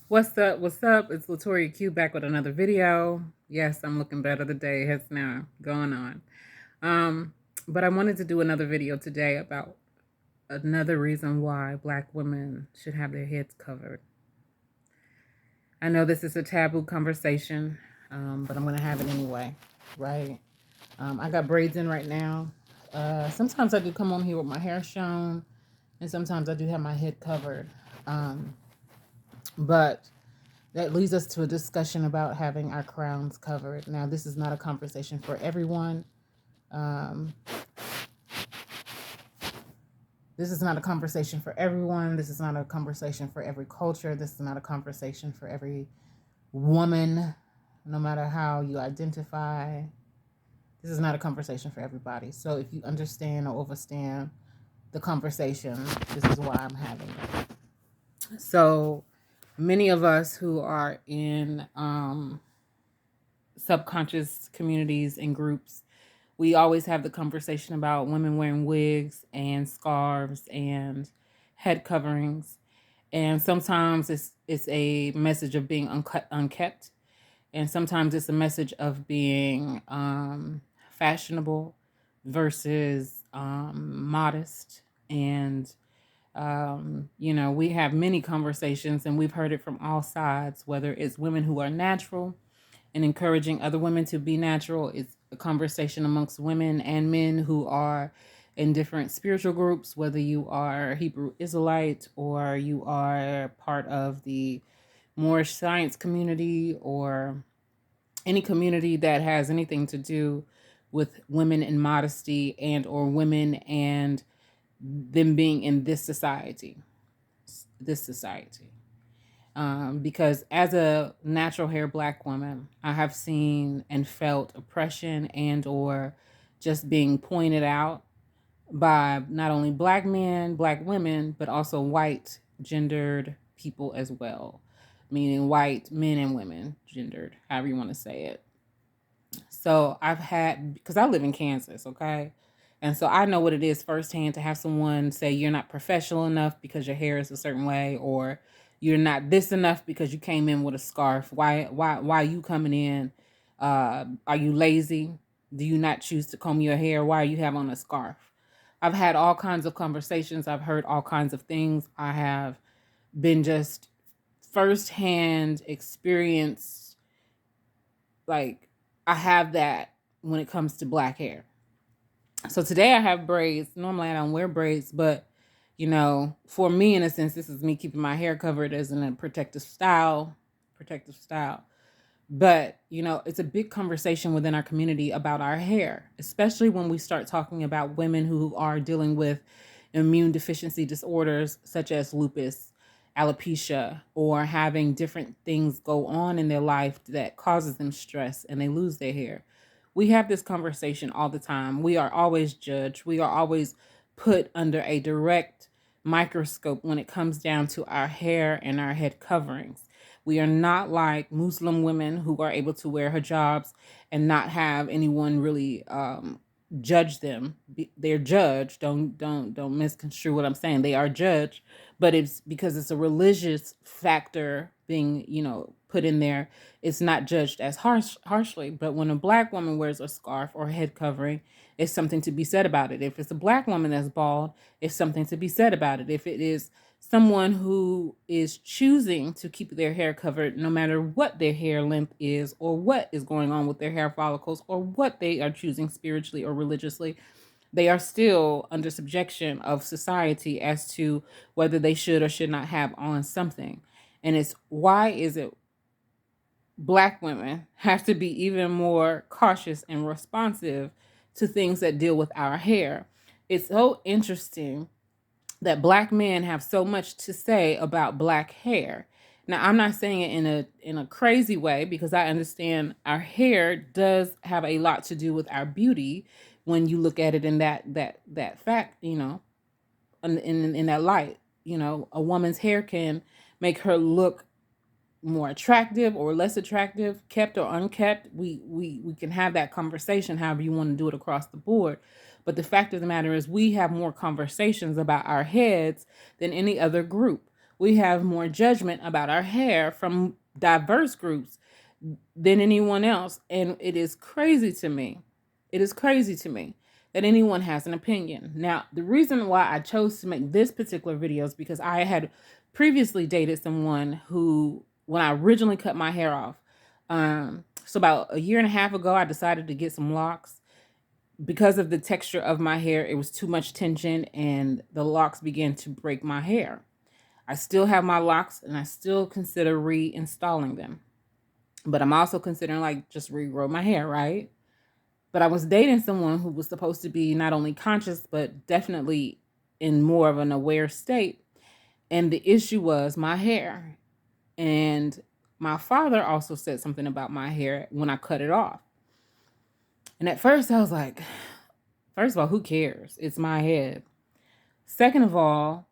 What's up? What's up? It's Latoria Q back with another video. Yes, I'm looking better. The day has now going on. Um, but I wanted to do another video today about another reason why Black women should have their heads covered. I know this is a taboo conversation, but I'm going to have it anyway, right? I got braids in right now. Sometimes I do come on here with my hair shown, and sometimes I do have my head covered. But that leads us to a discussion about having our crowns covered. Now, this is not a conversation for everyone. Um, this is not a conversation for everyone. This is not a conversation for every culture. This is not a conversation for every woman, no matter how you identify. This is not a conversation for everybody. So if you understand or overstand the conversation, this is why I'm having it. So many of us who are in subconscious communities and groups, we always have the conversation about women wearing wigs and scarves and head coverings. And sometimes it's a message of being unkept. And sometimes it's a message of being fashionable versus modest. And, we have many conversations and we've heard it from all sides, whether it's women who are natural and encouraging other women to be natural. It's a conversation amongst women and men who are in different spiritual groups, whether you are Hebrew Israelite or you are part of the Moorish science community or any community that has anything to do with women and modesty and or women and them being in this society. Because as a natural hair Black woman, I have seen and felt oppression and or just being pointed out by not only Black men, Black women, but also white gendered people as well, meaning white men and women, gendered, however you want to say it. So I've had, because I live in Kansas, okay? And so I know what it is firsthand to have someone say you're not professional enough because your hair is a certain way, or you're not this enough because you came in with a scarf. Why are you coming in? Are you lazy? Do you not choose to comb your hair? Why are you have on a scarf? I've had all kinds of conversations. I've heard all kinds of things. I have been just firsthand experience, like I have that when it comes to Black hair. So today I have braids. Normally I don't wear braids, but for me, in a sense, this is me keeping my hair covered as in a protective style. But, it's a big conversation within our community about our hair, especially when we start talking about women who are dealing with immune deficiency disorders such as lupus, alopecia, or having different things go on in their life that causes them stress and they lose their hair. We have this conversation all the time. We are always judged. We are always put under a direct microscope when it comes down to our hair and our head coverings. We are not like Muslim women who are able to wear hijabs and not have anyone really judge them. They're judged. Don't misconstrue what I'm saying. They are judged, but it's because it's a religious factor being put in there. It's not judged as harshly. But when a Black woman wears a scarf or head covering, it's something to be said about it. If it's a Black woman that's bald, it's something to be said about it. If it is someone who is choosing to keep their hair covered no matter what their hair length is or what is going on with their hair follicles or what they are choosing spiritually or religiously, they are still under subjection of society as to whether they should or should not have on something. And it's why is it Black women have to be even more cautious and responsive to things that deal with our hair. It's so interesting that Black men have so much to say about Black hair. Now, I'm not saying it in a crazy way because I understand our hair does have a lot to do with our beauty when you look at it in that fact, in that light. A woman's hair can make her look more attractive or less attractive, kept or unkept. We can have that conversation however you want to do it across the board. But the fact of the matter is we have more conversations about our heads than any other group. we have more judgment about our hair from diverse groups than anyone else. And it is crazy to me. It is crazy to me that anyone has an opinion. Now, the reason why I chose to make this particular video is because I had previously dated someone who, when I originally cut my hair off, so about a year and a half ago, I decided to get some locks. Because of the texture of my hair, it was too much tension and the locks began to break my hair. I still have my locks and I still consider reinstalling them. But I'm also considering like just regrow my hair, right? But I was dating someone who was supposed to be not only conscious, but definitely in more of an aware state. And the issue was my hair. And my father also said something about my hair when I cut it off. And at first I was like, first of all, who cares? It's my head. Second of all,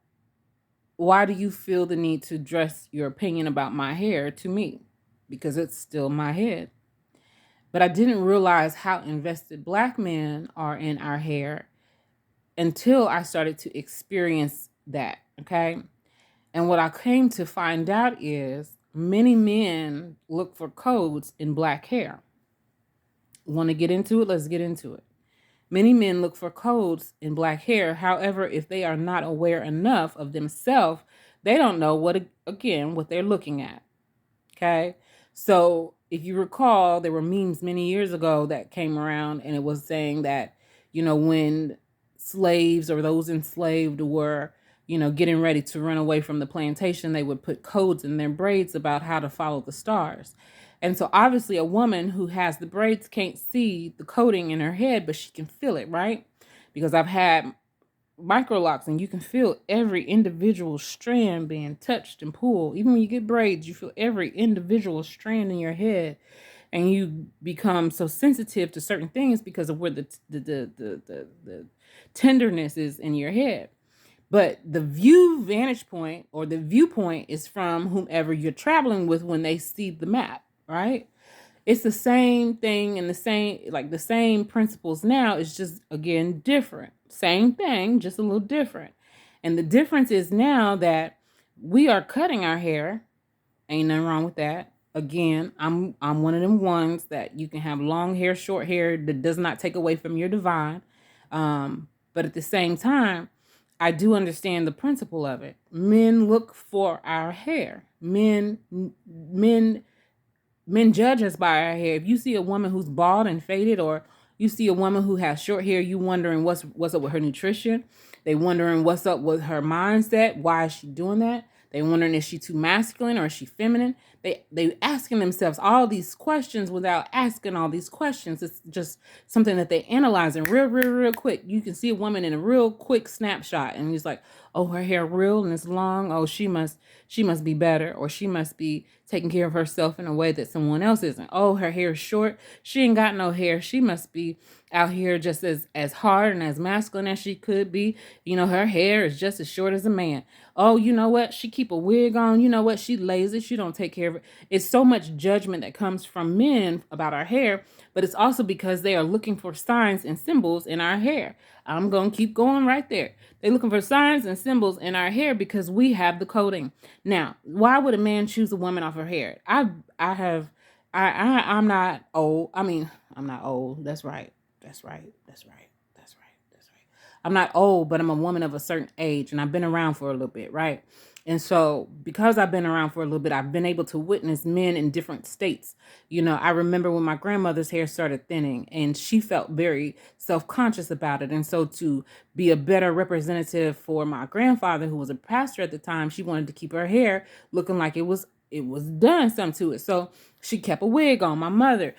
why do you feel the need to address your opinion about my hair to me? Because it's still my head. But I didn't realize how invested Black men are in our hair until I started to experience that, okay? And what I came to find out is many men look for codes in Black hair. Want to get into it? Let's get into it. Many men look for codes in Black hair. However, if they are not aware enough of themselves, they don't know what they're looking at. Okay. So if you recall, there were memes many years ago that came around and it was saying that, when slaves or those enslaved were, getting ready to run away from the plantation, they would put codes in their braids about how to follow the stars. And so obviously a woman who has the braids can't see the coding in her head, but she can feel it, right? Because I've had micro locks and you can feel every individual strand being touched and pulled. Even when you get braids, you feel every individual strand in your head, and you become so sensitive to certain things because of where the tenderness is in your head. But the vantage point or the viewpoint is from whomever you're traveling with when they see the map, right? It's the same thing and the same principles now. It's just, again, different. Same thing, just a little different. And the difference is now that we are cutting our hair. Ain't nothing wrong with that. Again, I'm one of them ones that you can have long hair, short hair, that does not take away from your divine. But at the same time, I do understand the principle of it. Men look for our hair. Men judge us by our hair. If you see a woman who's bald and faded, or you see a woman who has short hair, you wondering what's up with her nutrition. They wondering what's up with her mindset. Why is she doing that? They wondering, is she too masculine or is she feminine? They asking themselves all these questions without asking all these questions. It's just something that they analyzing real quick. You can see a woman in a real quick snapshot, and he's like, oh, her hair real and it's long. Oh, she must be better, or she must be taking care of herself in a way that someone else isn't. Oh, her hair is short. She ain't got no hair. She must be out here just as hard and as masculine as she could be. Her hair is just as short as a man. Oh, you know what? She keep a wig on. You know what? She lazy. She don't take care of it. It's so much judgment that comes from men about our hair, but it's also because they are looking for signs and symbols in our hair. I'm going to keep going right there. They're looking for signs and symbols in our hair because we have the coding. Now, why would a man choose a woman off her hair? I'm not old. I'm not old. That's right. I'm not old, but I'm a woman of a certain age, and I've been around for a little bit, right? And so because I've been around for a little bit, I've been able to witness men in different states. I remember when my grandmother's hair started thinning, and she felt very self-conscious about it. And so to be a better representative for my grandfather, who was a pastor at the time, she wanted to keep her hair looking like it was done something to it. So she kept a wig on. My mother,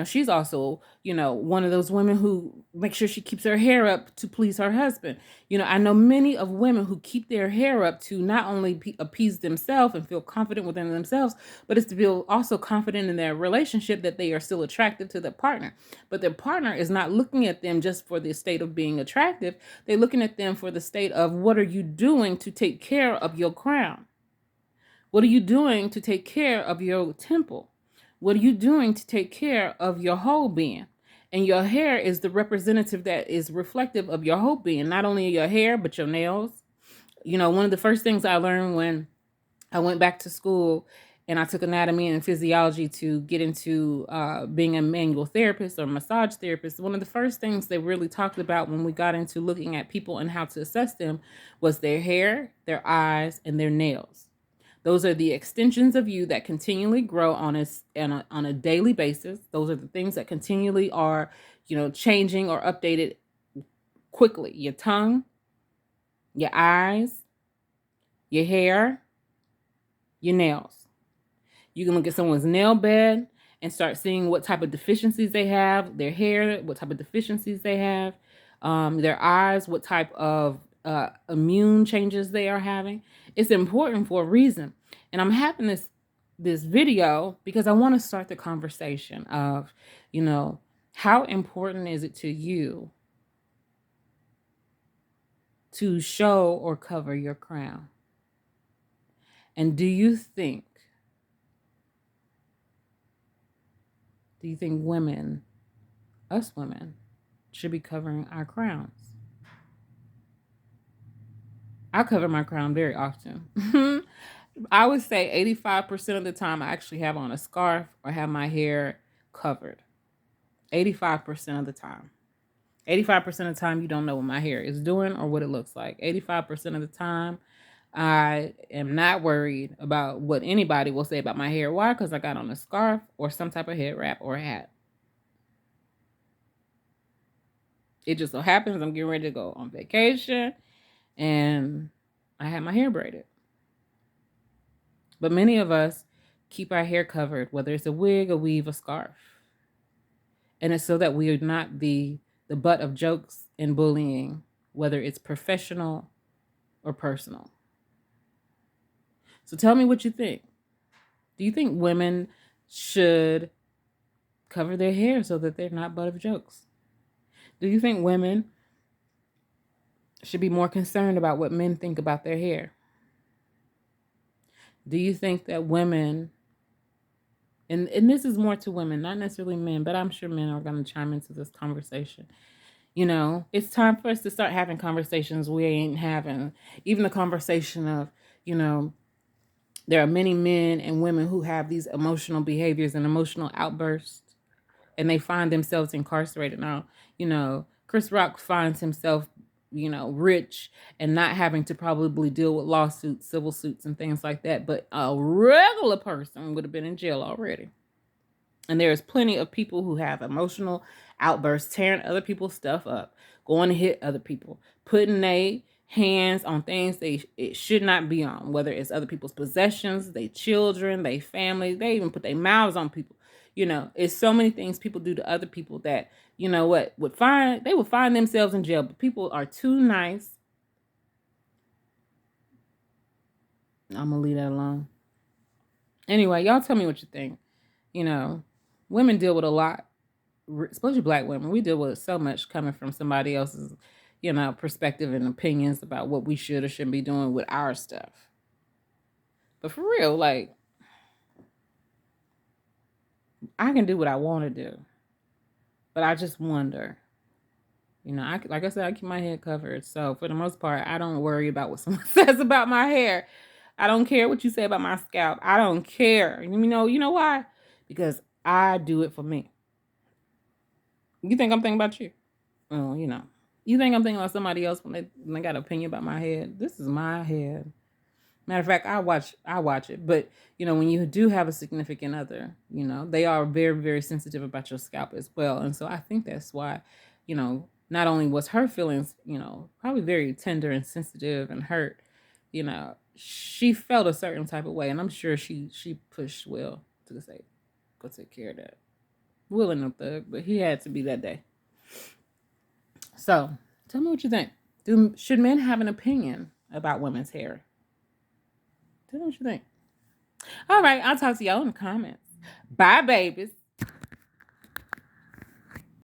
she's also, one of those women who make sure she keeps her hair up to please her husband. I know many of women who keep their hair up to not only appease themselves and feel confident within themselves, but it's to feel also confident in their relationship, that they are still attractive to their partner. But their partner is not looking at them just for the state of being attractive. They're looking at them for the state of, what are you doing to take care of your crown? What are you doing to take care of your temple? What are you doing to take care of your whole being? And your hair is the representative that is reflective of your whole being, not only your hair, but your nails. One of the first things I learned when I went back to school and I took anatomy and physiology to get into being a manual therapist or massage therapist. One of the first things they really talked about when we got into looking at people and how to assess them was their hair, their eyes, and their nails. Those are the extensions of you that continually grow on a daily basis. Those are the things that continually are, changing or updated quickly. Your tongue, your eyes, your hair, your nails. You can look at someone's nail bed and start seeing what type of deficiencies they have, their hair, what type of deficiencies they have, their eyes, what type of immune changes they are having. It's important for a reason. And I'm having this video because I want to start the conversation of, how important is it to you to show or cover your crown? And do you think women, us women, should be covering our crowns? I cover my crown very often. I would say 85% of the time I actually have on a scarf or have my hair covered. 85% of the time. 85% of the time you don't know what my hair is doing or what it looks like. 85% of the time I am not worried about what anybody will say about my hair. Why? Because I got on a scarf or some type of head wrap or hat. It just so happens I'm getting ready to go on vacation and I have my hair braided. But many of us keep our hair covered, whether it's a wig, a weave, a scarf. And it's so that we are not the butt of jokes and bullying, whether it's professional or personal. So tell me what you think. Do you think women should cover their hair so that they're not butt of jokes? Do you think women should be more concerned about what men think about their hair? Do you think that women, and this is more to women, not necessarily men, but I'm sure men are going to chime into this conversation. It's time for us to start having conversations we ain't having. Even the conversation of, there are many men and women who have these emotional behaviors and emotional outbursts, and they find themselves incarcerated. Now, Chris Rock finds himself, rich and not having to probably deal with lawsuits, civil suits, and things like that. But a regular person would have been in jail already. And there's plenty of people who have emotional outbursts, tearing other people's stuff up, going to hit other people, putting their hands on things it should not be on, whether it's other people's possessions, their children, their family. They even put their mouths on people. It's so many things people do to other people that, would find themselves in jail. But people are too nice. I'm gonna leave that alone. Anyway, y'all tell me what you think. Women deal with a lot, especially Black women. We deal with so much coming from somebody else's, perspective and opinions about what we should or shouldn't be doing with our stuff. But for real, like, I can do what I want to do. But I just wonder, like I said, I keep my head covered. So for the most part, I don't worry about what someone says about my hair. I don't care what you say about my scalp. I don't care. You know why? Because I do it for me. You think I'm thinking about you? Well, you think I'm thinking about somebody else when they got an opinion about my head? This is my head. Matter of fact, I watch it. But, when you do have a significant other, they are very, very sensitive about your scalp as well. And so I think that's why, not only was her feelings, probably very tender and sensitive and hurt, she felt a certain type of way. And I'm sure she pushed Will to say, go take care of that. Will ain't no thug, but he had to be that day. So tell me what you think. Should men have an opinion about women's hair? Tell me what you think. All right, I'll talk to y'all in the comments. Bye, babies.